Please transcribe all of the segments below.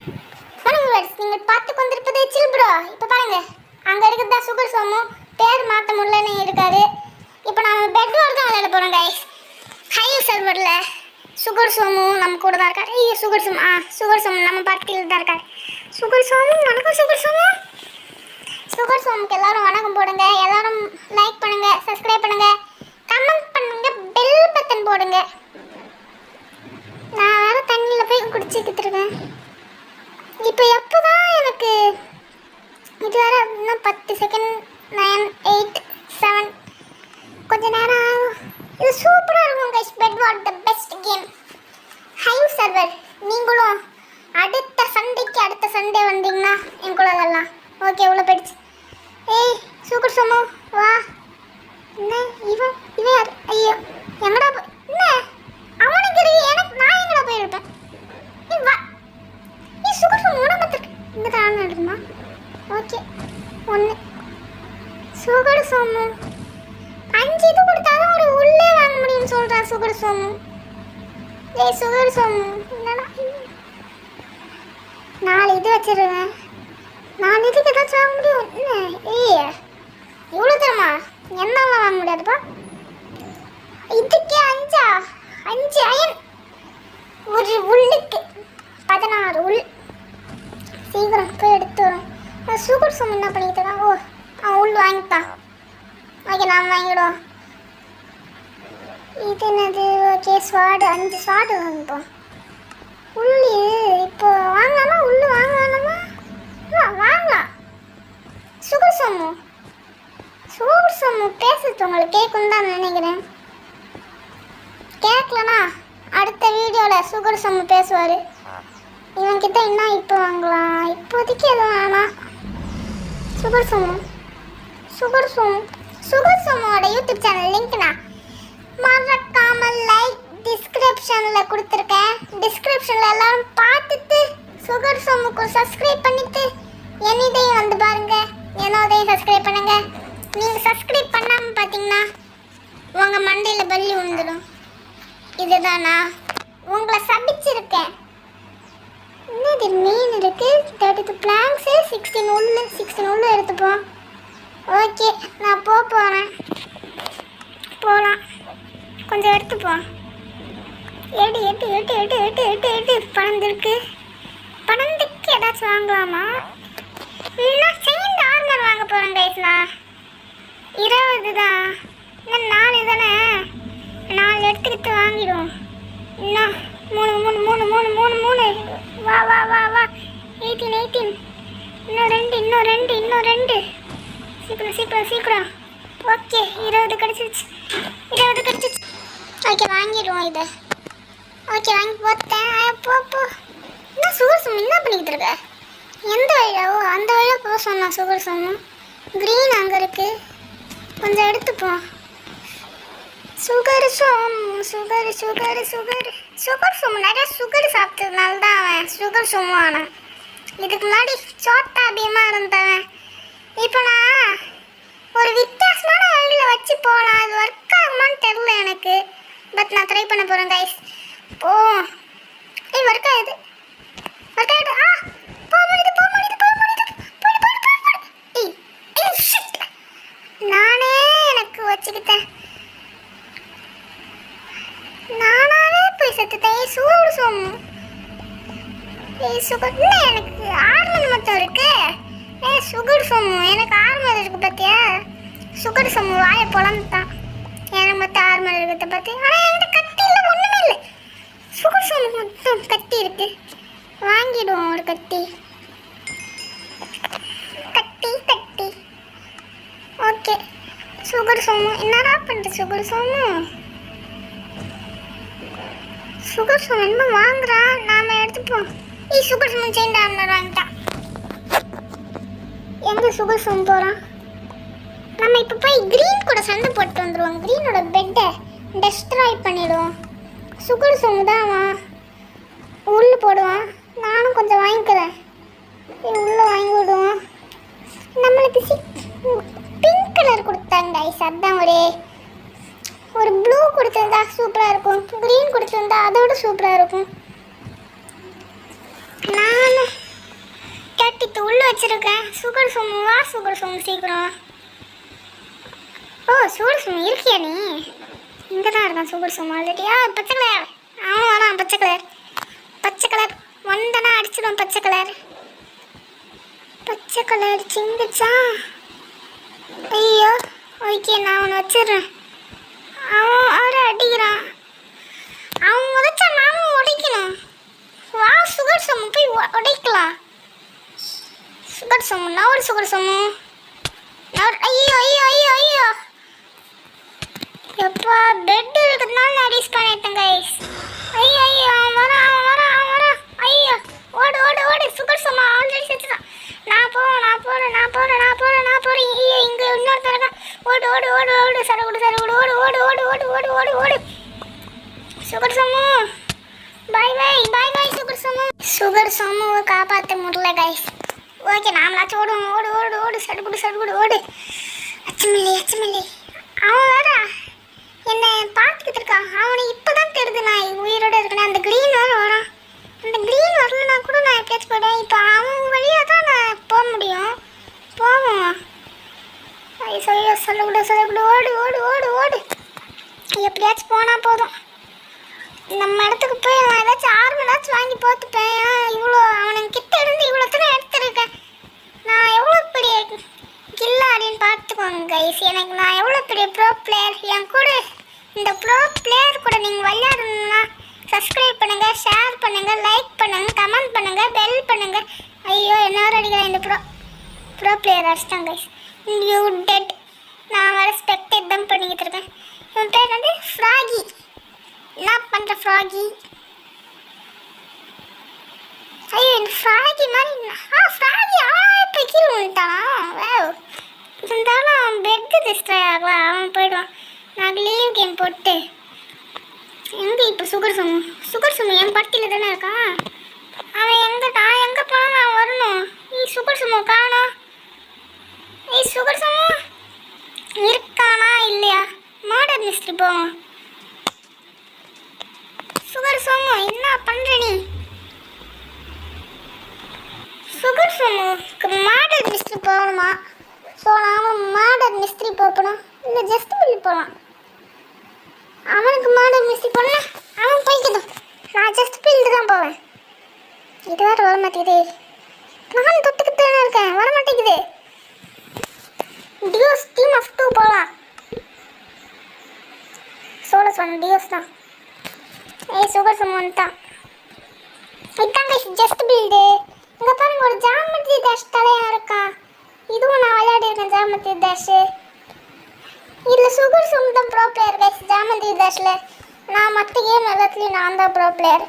நீங்கள் பார்த்து கொண்டிருப்பது சில் ப்ரோ. இப்போ பாருங்க, அங்கே இருக்கிறதா சுகர் சோமு, பேர் மாற்ற முடியலன்னு இருக்காரு. இப்போ நம்ம பெட் வார் தான் விளையாட போகிறோம் கைஸ். ஹைவ் சர்வரில் சுகர் சோமு நம்ம கூட தான் இருக்காரு. ஐயோ சுகர் சோமு, சுகர் சோமு நம்ம பார்ட்டியில் தான் இருக்காரு. சுகர் சோமு வணக்கம். சுகர் சோமுக்கு எல்லாரும் வணக்கம் போடுங்க. எல்லாரும் லைக் பண்ணுங்க, சப்ஸ்கிரைப் பண்ணுங்க, கமெண்ட் பண்ணுங்க, பெல் பட்டன் போடுங்க. நான் வேற தண்ணியில் போய் குடிச்சிக்கிட்டு இருக்கேன். இப்போ எப்போதான் எனக்கு இது வேற இன்னும் 10 செகண்ட், 9, 8, 7 கொஞ்ச நேரம் ஆகும். இது சூப்பராக இருக்கும் guys. Bed war the best game. Hive server. நீங்களும் அடுத்த சண்டே வந்தீங்கன்னா என் கூட வரலாம். ஓகே, உள்ள போயிடுச்சு. ஏய் சூப்பர் சோமு வா. என்ன இவன் யார்? ஐயோ எங்கடா போய் என்ன அவனுக்கு எனக்கு நான் எங்கடா போயிருப்பேன். நீ வா. நீ சூப்பர் சோமு உன பார்த்துருக்கு. இங்கே தான் நடக்குமா? ஓகே 1 சுகர் சோமு 5 இது கொடுத்தாலும் ஒரு உள்ளே வாங்க முடியும்னு சொல்கிறான் சுகர் சோமு. ஏய் சுகர் சோமு என்னடா 4 இது வச்சிருவேன். 4 இதுக்கு ஏதாச்சும் வாங்க முடியும். என்ன ஏய் இவ்வளோ தரமா என்னெல்லாம் வாங்க முடியாதுப்பா. இதுக்கே 5 அயன் ஒரு உள்ளுக்கு 16 உள். சீக்கிரம் போய் எடுத்து வரும். சூப்பர் சோமு என்ன பண்ணிக்கிட்டு தான்? ஓ அவன் உள் வாங்கிட்டான். ஓகே நாம் வாங்கிடுவோம். இது என்னது? ஓகே ஸ்வாடு 5 ஸ்வாடு வாங்கிப்போம். உள்ளு இப்போ வாங்கலாமா? உள்ளு வாங்க வேணாமா? வாங்கலாம். சுகர் சோமு பேசுறது உங்களுக்கு கேட்கும் தான் நினைக்கிறேன். கேட்கலனா அடுத்த வீடியோவில் சுகர் சோமு பேசுவார். இவன்கிட்ட என்ன இப்போ வாங்கலாம்? இப்போதைக்கு எதுவும் வேணாம். சுகர் சோமோட யூடியூப் சேனல் லிங்க்னா மறக்காமல் லைக் டிஸ்கிரிப்ஷனில் கொடுத்துருக்கேன். டிஸ்கிரிப்ஷனில் எல்லாரும் பார்த்துட்டு சுகர் சோமுக்கு சப்ஸ்கிரைப் பண்ணிட்டு என்னையும் வந்து பாருங்க. என்னோடையும் சப்ஸ்கிரைப் பண்ணுங்க. நீங்கள் சப்ஸ்கிரைப் பண்ணாமல் பார்த்தீங்கன்னா உங்கள் மண்டையில் பல்லி விழுந்துடும். இதுதானா உங்களை சபிச்சிருக்கேன். என்னது மீன் இருக்கு 32 பிளாங்க்ஸு 16 உள்ள எடுத்துப்போம். ஓகே நான் போகிறேன். போகலாம். கொஞ்சம் எடுத்துப்போம். எட்டு பணந்திருக்கு. பணந்துக்கு ஏதாச்சும் வாங்கலாமா? இல்லைன்னா செகண்ட் ஆர்மர் வாங்க போகிறேன் கைஸ்னா. 20 தான், இன்னும் 4 தானே. 4 எடுத்துக்கிட்டு வாங்கிடுவோம். இன்னும் 3 வா 18 இன்னும் 2 சீக்கிரம். ஓகே 20 கிடச்சிருச்சு. ஓகே வாங்கிடுவோம் இதை. ஓகே வாங்கி போட்டேன். போ. என்ன சுகர் சோமு என்ன பண்ணிக்கிட்டு இருக்க? எந்த வழியாவோ அந்த வழியாக போக சொன்னான் சுகர் சோமு. க்ரீன் அங்கே இருக்கு, கொஞ்சம் எடுத்துப்போம். சுகர் சோமு நிறைய சுகர் சாப்பிட்டதுனால தான் அவன் சுகர் சோமு ஆனான். இதுக்கு முன்னாடி சோட்டா பீமா இருந்தவன். இப்போ நான் ஒரு வித்தியாசமான வழியில் வச்சு போகலாம். அது ஒர்க் ஆகுமான்னு தெரில எனக்கு. பட் நான் ட்ரை பண்ண போகிறேன் கைஸ். போ ஒர்க் ஆகுது. போ முடியுது. நானே எனக்கு வச்சுக்கிட்டேன். நானாவே போய் செத்துட்டேன். சுகர் சோமு எனக்கு ஆர்மர் மட்டும் இருக்கு. சுகர் சோமு எனக்கு ஆர்மர் இருக்கு பார்த்தியா? சுகர் சோமு வாயை பொழந்துட்டான். எனக்கு மட்டும் ஆர்மர் இருக்கிறத பார்த்து. ஆனால் என்கிட்ட கத்தி இல்லை, ஒன்றுமே இல்லை. சுகர் சோமு மட்டும் கத்தி இருக்கு. வாங்கிடுவோம் ஒரு கத்தி. ஓகே சுகர் சோமு என்னடா பண்ணுற? சுகர் சோமு என்ன வாங்குறான்? நாம எடுத்துப்போம். சுகர் சோமு செயின் ஆர்மர் வாங்கிட்டான். எங்கே சுகர் சோமு போகிறான்? நம்ம இப்போ போய் க்ரீன் கூட சண்டை போட்டு வந்துடுவோம். க்ரீனோட பெட்டை டெஸ்ட்ராய் பண்ணிவிடுவோம். சுகர் சோமு தான் அவன் உள்ளே போடுவான். நானும் கொஞ்சம் வாங்கிக்கிறேன். உள்ளே வாங்கி விடுவோம். நம்மளுக்கு பிங்க் கலர் கொடுத்தாங்க ஐஸ். அதுதான் ஒரு ப்ளூ கொடுத்துருந்தா சூப்பராக இருக்கும். க்ரீன் கொடுத்துருந்தா அதோட சூப்பராக இருக்கும். நான் எடுத்து உள்ள வச்சிருக்கேன். சுகர் சோமு வா, சுகர் சோமு சீக்கிரம். ஓ சுகர் சோமு இருக்கியா நீ? இங்கே தான் இருக்கான் சுகர் சோமு ஆல்ரெடியா. பச்சை கலர் அவன் வரான். பச்சை கலர் பச்சை கலர் வந்தனா அடிச்சிடும். பச்சை கலர் சிங்கிச்சா. ஐயோ ஓகே நான் அவனை வச்சிடுறேன். அவன் அவரை அடிக்கிறான். அவன் உடைச்சா நாமும் உடைக்கணும். வா சுகர் சோமு போய் உடைக்கலாம். சுகர் சோமு நவர். சுகர் சோமு நவர். ஐயோ ஐயோ ஐயோ ஐயோ எப்பா பெட் இருக்கிறதுனால நான் ரீஸ் பண்ணிட்டேன் கைஸ். ஐயோ ஐயோ அவன் வரான். ஐயோ ஓடு ஓடு ஓடு. சுகர் சோமு ஆல்ரெடி செத்துட்டான். நான் போறேன். ஐயோ இங்கே இன்னொருத்தர் இருக்கான். ஓடு ஓடு ஓடு ஓடு சரகுடு ஓடு ஓடு ஓடு ஓடு ஓடு ஓடு ஓடு. சுகர் சோமு பாய் சுகர் சோமுவை காப்பாற்ற முடியல கைஸ். ஓகே நாமளாச்சும் ஓடுவோம். ஓடு ஓடு ஓடு சடுகுடு ஓடு. அச்சமில்லை அவன் வேற என்னை பார்த்துக்கிட்டு இருக்கான். அவனை இப்போதான் தெரியுது நான் உயிரோடு இருக்கேன். அந்த க்ரீன் வேறு வரான். அந்த க்ரீன் வரலன்னா கூட நான் எப்பயாச்சும் போயிடுவேன். இப்போ அவன் வழியாக தான் நான் போக முடியும். போவோம். சொல்லக்கூட ஓடு ஓடு ஓடு ஓடு. எப்படியாச்சும் போனால் போதும். நம்ம இடத்துக்கு போய் நான் ஏதாச்சும் ஆர்மனாச்சும் வாங்கி போட்டுப்பேன். இவ்வளோ அவனுக்கு கிட்ட இருந்து இவ்வளோ தான் எடுத்துருக்கேன். நான் எவ்வளோ பெரிய கில்லாடின்னு பார்த்துக்கோங்க கைஸ். எனக்கு நான் எவ்வளோ பெரிய ப்ரோ பிளேயர். என் கூட இந்த ப்ரோ பிளேயர் கூட நீங்கள் விளையாடணும்னா சப்ஸ்கிரைப் பண்ணுங்கள், ஷேர் பண்ணுங்கள், லைக் பண்ணுங்கள், கமெண்ட் பண்ணுங்கள், பெல் பண்ணுங்கள். ஐயோ என்ன அடிக்கிறேன். இந்த ப்ரோ பிளேயர் அடிச்சிட்டாங்க கைஸ். You dead. நான் வேறு ஸ்பெக்டேட் தான் பண்ணிக்கிட்டு இருக்கேன். என் பேர் வந்து ஃப்ராகி. என்ன பண்ணுற ஃப்ராகி? ஐயோ இந்த ஃப்ராகி மாதிரி ஃப்ராகி இப்போ கீழே விட்டான். இருந்தாலும் அவன் பெட்டு டிஸ்ட்ராய் ஆகலாம். அவன் போயிடுவான். நாங்கள் லீவ் கேம் போட்டு எங்கே இப்போ சுகர் சோமு என் பட்டியில் தானே இருக்கான். அவன் நான் எங்கே போனால் நான் வரணும். சுகர் சோமு காணோம். சுகர் சோமு இருக்கானா இல்லையா? மாடர்ன் மிஸ்ட்ரி போவோம். சுகர் சோமு என்ன பண்ற நீ? சுகர் சோமுக்கு மாடர்ன் மிஸ்ட்ரி போகணுமா? ஸோ நாம மாடர்ன் மிஸ்ட்ரி போகணும். இல்லை ஜஸ்ட் பில் போகலாம். அவனுக்கு மாடர்ன் மிஸ்ட்ரி போனால் அவன் போய்க்கணும். நான் ஜஸ்ட் பில்டு தான் போவேன். இது வேறு வர மாட்டேங்குது. நான் தொட்டுக்கிட்டு தானே இருக்கேன். வர மாட்டேங்குது. டியோஸ் டீம் ஆஃப் 2 போகலாம். சோலஸ் ஒன் டியோஸ் தான். சுகர் சோமு வந்துட்டான். இதாங்க ஜஸ்ட் பில்டு. இங்கே பாருங்க ஒரு ஜாமெட்ரி டேஷ் தலையாக இருக்கான். இதுவும் நான் விளையாடிருக்கேன் ஜாமெட்ரி டேஷு. இதில் சுகர் சோமு தான் ப்ரோ பிளேயர் கைஸ். ஜாமெட்ரி டேஷில் நான் மற்ற கேம் எல்லாத்துலேயும் நான் தான் ப்ரோ பிளேயர்.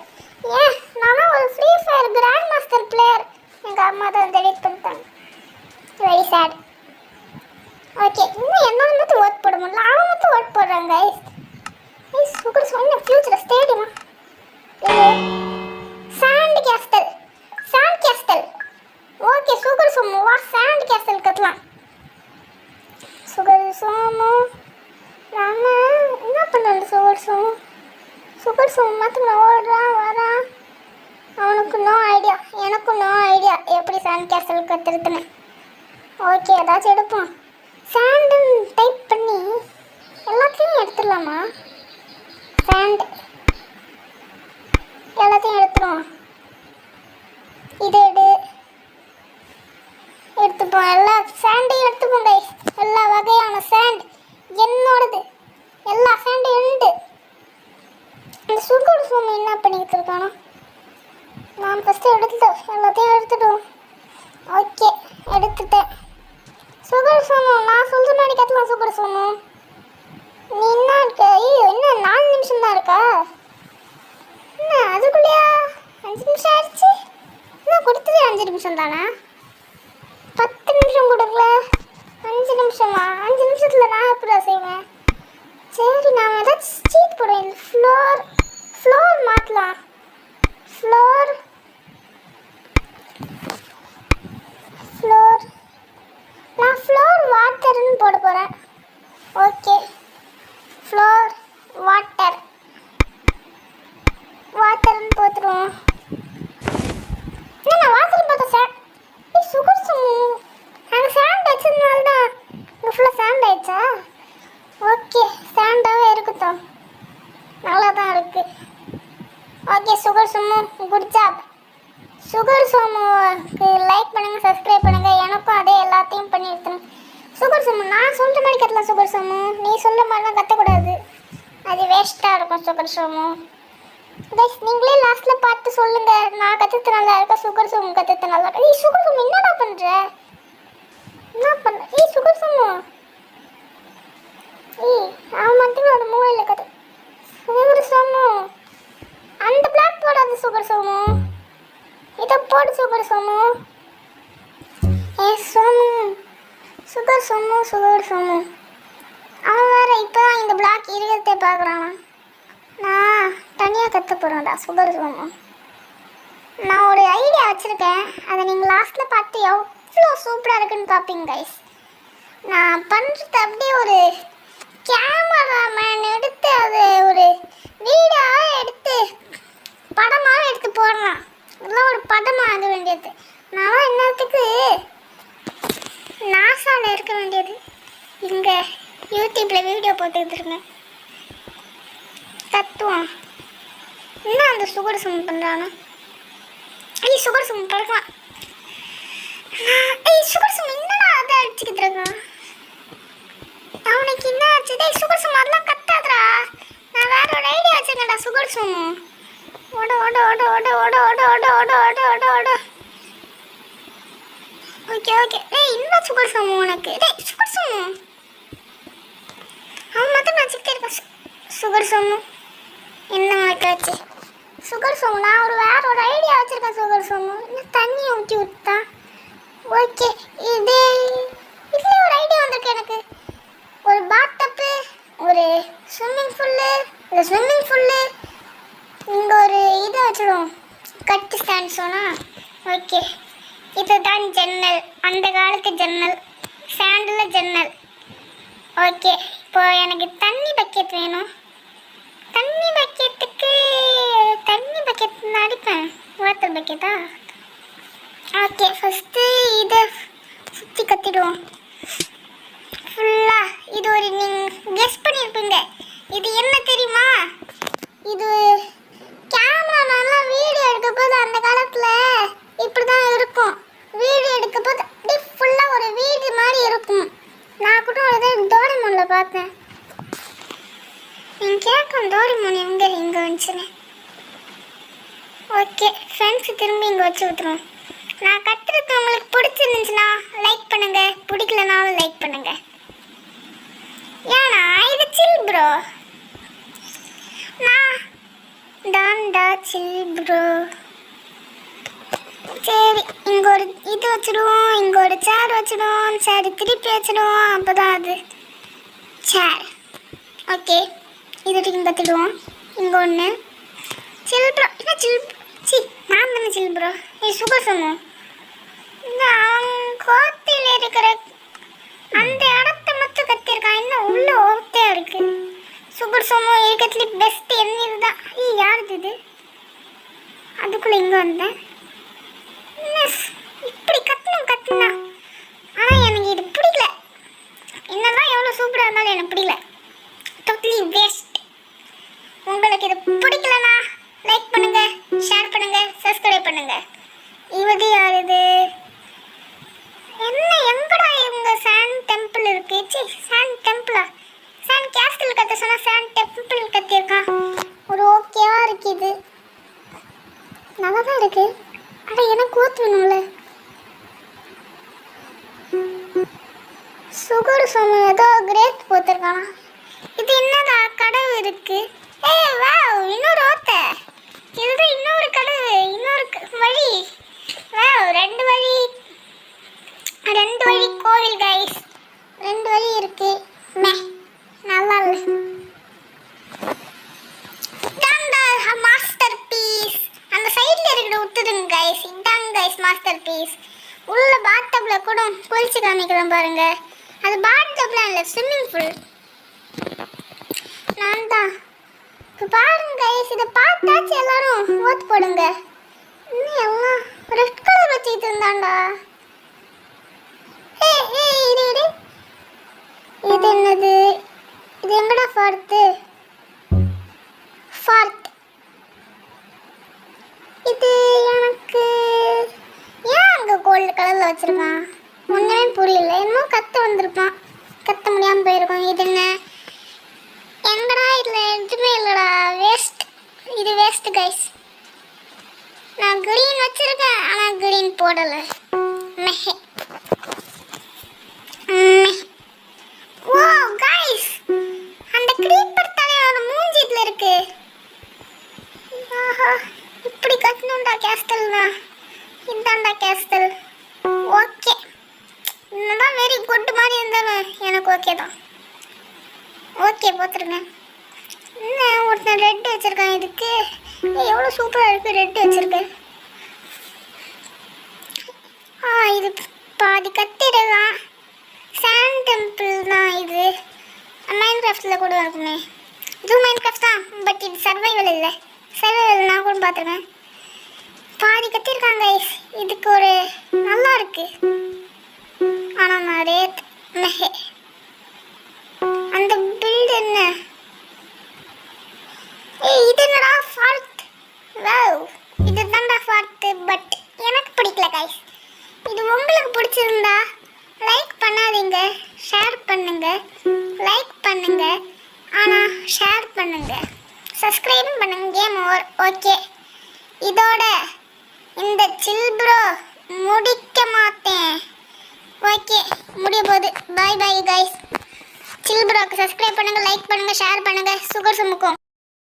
ஏன் நானும் ஒரு Free Fire grandmaster player. எங்கள் அம்மா தான் டெலிட் பண்ணிட்டாங்க. Very sad. ஓகே இன்னும் என்னோட மட்டும் ஒர்க் போட முடியல. அவன் மட்டும் ஒர்க் போடுறாங்க கைஸ். சுகர் சோமு ஃபியூச்சர் ஸ்டேடியமா? Sand castle. Okay sugar Somu வா சாண்ட் கேஸ்டல் கட்டலாம். சுகர் சோமு ராமா என்ன பண்ணுறது? சுகர் சோமு மட்டும் ஓடுறான் வரான். அவனுக்கு நோ ஐடியா, எனக்கும் நோ ஐடியா எப்படி சாண்ட் கேஸ்டல் கற்றுருக்குன்னு. ஓகே ஏதாச்சும் எடுப்போம். சாண்டுன்னு டைப் பண்ணி எல்லாத்தையும் எடுத்துடலாமா? சாண்ட் எல்லாத்தையும் எடுத்துருவோம். இதை எடுத்துப்போம். எல்லா சாண்டையும் எடுத்துப்போம் கைஸ். எல்லா வகையான சாண்ட் என்னோடது. எல்லா சாண்டும் உண்டு. இந்த சுகர் சோமு என்ன பண்ணிக்கிட்டு இருக்கானோ? நான் ஃபஸ்ட்டு எல்லாத்தையும் எடுத்துடுவோம். ஓகே எடுத்துட்டேன். சுகர் சோமு நான் சொல்கிற மாதிரி கட்டலாம். சுகர் சோமு நீ என்ன இருக்க? ஐயோ என்ன 4 நிமிஷம் தான் இருக்கா? என்ன அதுக்குள்ளேயா 5 நிமிஷம் ஆயிடுச்சு? என்ன கொடுத்தது 5 நிமிஷம் தானே? 10 நிமிஷம் கொடுக்கல. 5 நிமிஷமா? 5 நிமிஷத்தில் நான் எப்படி செய்வேன்? சரி நான் ஏதாச்சும் சீட் போடுவேன். ஃப்ளோர் மாற்றலாம். நான் ஃப்ளோர் வாட்டர்னு போட போகிறேன். ஓகே ஃப்ளோர் வாட்டர்னு போட்டுருவோம். என்ன வாட்டர் போட்டேன் சார். சுகர் சோமுக்கு லைக் பண்ணுங்க, சப்ஸ்கிரைப் பண்ணுங்க. எனக்கும் அதே எல்லாத்தையும் பண்ணி எடுத்துருங்க. சுகர் சோமு நான் சொல்ற மாதிரி கத்தலாம். சுகர் சோமு நீ சொல்ற மாதிரிலாம் கத்தக்கூடாது, அது வேஸ்ட்டாக இருக்கும். சுகர் சோமு கைஸ் நீங்களே லாஸ்ட்ல பார்த்து சொல்லுங்க. நான் கத்துறது நல்லா இருக்கா, சுகர் சோமு கத்துறது நல்லா இருக்கா? ஏய் சுகர் சோமு என்னடா பண்ற? என்ன பண்ண? ஏய் சுகர் சோமு, ஏய் அவன் மட்டும் ஒரு மூலையில் கத்து. சுகர் சோமு அந்த பிளாக் போடாது. சுகர் சோமு இதை போடு. சுகர் சோமு ஏ சோமு, சுகர் சோமு, சுகர் சோமு அவன் வேற இப்போதான் இந்த பிளாக் இருக்கிறதே பார்க்குறான். நான் தனியாக கற்று போகிறேன்டா சுகர் சோமு. நான் ஒரு ஐடியா வச்சுருக்கேன், அதை நீங்கள் லாஸ்ட்டில் பார்த்து எவ்வளோ சூப்பராக இருக்குன்னு பார்ப்பீங்க கைஸ். நான் பண்ணுறது அப்படியே ஒரு கேமராமேன் எடுத்து அதை ஒரு வீடியோவாக எடுத்து படமாக எடுத்து போடுறான். இதெல்லாம் ஒரு படமாக ஆக வேண்டியது. நான் இன்னத்துக்கு நாசாவில் இருக்க வேண்டியது. இங்கே யூடியூப்பில் வீடியோ போட்டுக்கிட்டு இருக்கேன். தத்துவம் என்ன அந்த சுகர் சோமு பண்ணுறானோ? ஐய் சுகர் சோமு பழக்கலாம். ஐய் சுகர் சோமு என்னடா அதை அடிச்சுக்கிட்டு இருக்கான்? அவனுக்கு என்ன ஆச்சு? டேய் சுகர் சோமு அதெல்லாம் கத்தாதடா. நான் வேற ஒரு ஐடியா வச்சுருக்கேன்டா சுகர் சோமு. ஓட ஓட ஓட ஓட ஓட ஓட ஓட ஓட ஓட ஓட ஓட. Okay okay. டேய் என்ன சுகர் சோமு உனக்கு? டேய் சுகர் சோமு அவன் மட்டும் வச்சுக்கிட்டே இருக்கான். சுகர் சோமு என்ன மாட்டாச்சு? சுகர் சோமு நான் வேற ஒரு ஐடியா வச்சுருக்கேன். சுகர் சோமு இன்னும் தண்ணி ஊற்றி விட்டான். ஓகே இது இதுலேயே ஒரு ஐடியா வந்திருக்கு எனக்கு. ஒரு பாத்தப்பு, ஒரு ஸ்விம்மிங் ஃபுல்லு, இந்த ஸ்விம்மிங் ஃபுல்லு இங்கே ஒரு இதை வச்சிடும் கட்டு ஸ்டாண்ட் சொன்னால். ஓகே இதுதான் ஜன்னல், அந்த காலத்து ஜன்னல், சாண்டில் ஜன்னல். ஓகே இப்போ எனக்கு தண்ணி பக்கெட் வேணும். தண்ணி பக்கெட்டுக்கு தண்ணி பக்கெட் அடிப்பேன். வாட்டர் பக்கெட்டா? ஓகே ஃபஸ்ட்டு இதை சுற்றி கத்திடுவோம் ஃபுல்லாக. இது ஒரு நீங்கள் கெஸ் பண்ணியிருப்பீங்க, இது என்ன தெரியுமா? இது கேமராமேன்லாம் வீடியோ எடுக்க போது அந்த காலத்தில் இப்படி தான் இருக்கும். வீடியோ எடுக்க போது அப்படியே ஃபுல்லாக ஒரு வீடு மாதிரி இருக்கும். நான் கூட ஒரு டோரேமானில் பார்த்தேன். நீங்கள் கேட்கும் டோரேமான் எங்கே இங்கே வந்துச்சுன்னு. ஓகே ஃப்ரெண்ட்ஸ் திரும்பி இங்கே வச்சு விட்டுருவோம். நான் கட்டுறது உங்களுக்கு பிடிச்சிருந்துச்சுன்னா லைக் பண்ணுங்கள், பிடிக்கலனாலும் லைக் பண்ணுங்கள். ஏன்னா இது சில் ப்ரோ, நான் டான்டா சில் ப்ரோ. சரி இங்கே ஒரு இது வச்சுடுவோம், இங்கே ஒரு சேர் வச்சுடுவோம், சரி திருப்பி வச்சுடுவோம், அப்போ தான் அது சேர். ஓகே இது வரைக்கும் கற்றுடுவோம். இங்கே ஒன்று சில் ப்ரோ. என்ன சில் சி நான் தானே சில் ப்ரோ. சுகர் சோமு இந்த கோத்தையில் இருக்கிற அந்த இடத்த மட்டும் கத்திருக்கான். இன்னும் உள்ள ஓத்தையாக இருக்கு. சுகர் சோமு இருக்கிறதுல பெஸ்ட் என்ன இதுதான். யாருது இது? அதுக்குள்ளே இங்கே வந்தேன். இப்படி கத்தனா ஆனால் எனக்கு இது பிடிக்கல. என்னதான் எவ்வளோ சூப்பராக இருந்தாலும் எனக்கு பிடிக்கல. Totally waste. உங்களுக்கு இது பிடிக்கலனா லைக் பண்ணுங்க, ஷேர் பண்ணுங்க, சப்ஸ்கிரைப் பண்ணுங்க. இது யார் இது? என்ன எங்கடா இவங்க சாண்ட் டெம்பிள் இருக்கு? சாண்ட் டெம்பிளா? சாண்ட் கேஸ்டில் கத்த சொன்னா சாண்ட் டெம்பிள் கத்திருக்கான். ஒரு ஓகேவா இருக்கு, இது நல்லா தான் இருக்கு. ஆனால் எனக்கு ஊற்று வேணும்ல. சுகர் சோமு ஏதோ கிரேட் போத்திருக்கானா? இது என்னடா கடவு இருக்கு? வா இன்னொரு ஓத்தை. இதுதான் இன்னொரு கடவு, இன்னொரு வழி. வா ரெண்டு வழி கோவில் கைஸ். ரெண்டு வழி இருக்கு. நல்லா இல்லை. மாஸ்டர் பீஸ் அந்த சைடில் இருக்கிற விட்டுதுங்க கைஸ். இதாங்க கைஸ் மாஸ்டர் பீஸ். உள்ள பாத்தப்ல கூட குளிச்சு காமிக்கலாம் பாருங்க. அது பாத்தப்லாம் இல்லை, ஸ்விம்மிங் பூல். நான் தான் இப்போ பாருங்க கைஸ். இதை பார்த்தாச்சு எல்லாரும் ஓட்டு போடுங்க. இன்னும் எல்லாம் ரெட் கலர் வச்சுக்கிட்டு இருந்தாண்டா. இது என்னது? இது எங்கடா ஃபார்த்து? ஃபார்த் இது எனக்கு ஏன் அங்கே கோல்டு கலரில் வச்சுருக்கான் ஒன்றுமே புரியல. இன்னும் கற்று வந்திருப்பான், கற்ற முடியாமல் போயிருக்கோம். இது என்ன எங்கடா இதில் எதுவுமே இல்லைடா, வேஸ்ட். இது வேஸ்ட் கைஸ். நான் கிரீன் வச்சுருக்கேன் ஆனால் கிரீன் போடலை. மெஹே ஓ கைஸ், அந்த கிரீப்பர் தலையோட மூஞ்சி இதில் இருக்கு. ஆஹா, இப்படி கட்டணும்டா கேஸ்டல் தான். இதான்டா கேஸ்டல். ஓகே, இன்னதான் வெரி குட் மாதிரி இருந்தாலும் எனக்கு ஓகே தான். ஓகே போத்துருங்க. இன்னும் ஒருத்தன் ரெட் வச்சுருக்கான். இதுக்கு எவ்வளோ சூப்பராக இருக்குது ரெட் வச்சுருக்கேன். இது பாதி கத்திடுதான். சாண்ட் டெம்பிள் தான் இது. மைண்ட் கிராஃப்டில் கூட இருக்குமே. இது மைண்ட் கிராஃப்ட் தான், பட் இது சர்வைவல் இல்லை. சர்வைவல் நான் கூட பார்த்துருக்கேன். பாதி கத்திருக்காங்க. இதுக்கு ஒரு நல்லா இருக்கு. ஆனால் நான் ரேட் மெஹே அந்த பில்டு என்ன இது என்னடா ஃபால்ட். வாவ், இது தான்டா ஃபால்ட். பட் எனக்கு பிடிக்கல கைஸ். இது உங்களுக்கு பிடிச்சிருந்தா லைக் பண்ணாதீங்க, ஷேர் பண்ணுங்க. லைக் பண்ணுங்க ஆனால் ஷேர் பண்ணுங்க, சப்ஸ்கிரைபும் பண்ணுங்க. Game over. ஓகே, இதோட இந்த சில் ப்ரோ முடிக்க மாட்டேன். ஓகே, முடிய போகுது. பாய் பாய் கைஸ். சில் ப்ரோக்கு சப்ஸ்கிரைப் பண்ணுங்க, லைக் பண்ணுங்க, ஷேர் பண்ணுங்க. சுகர் சுமுக்கும்.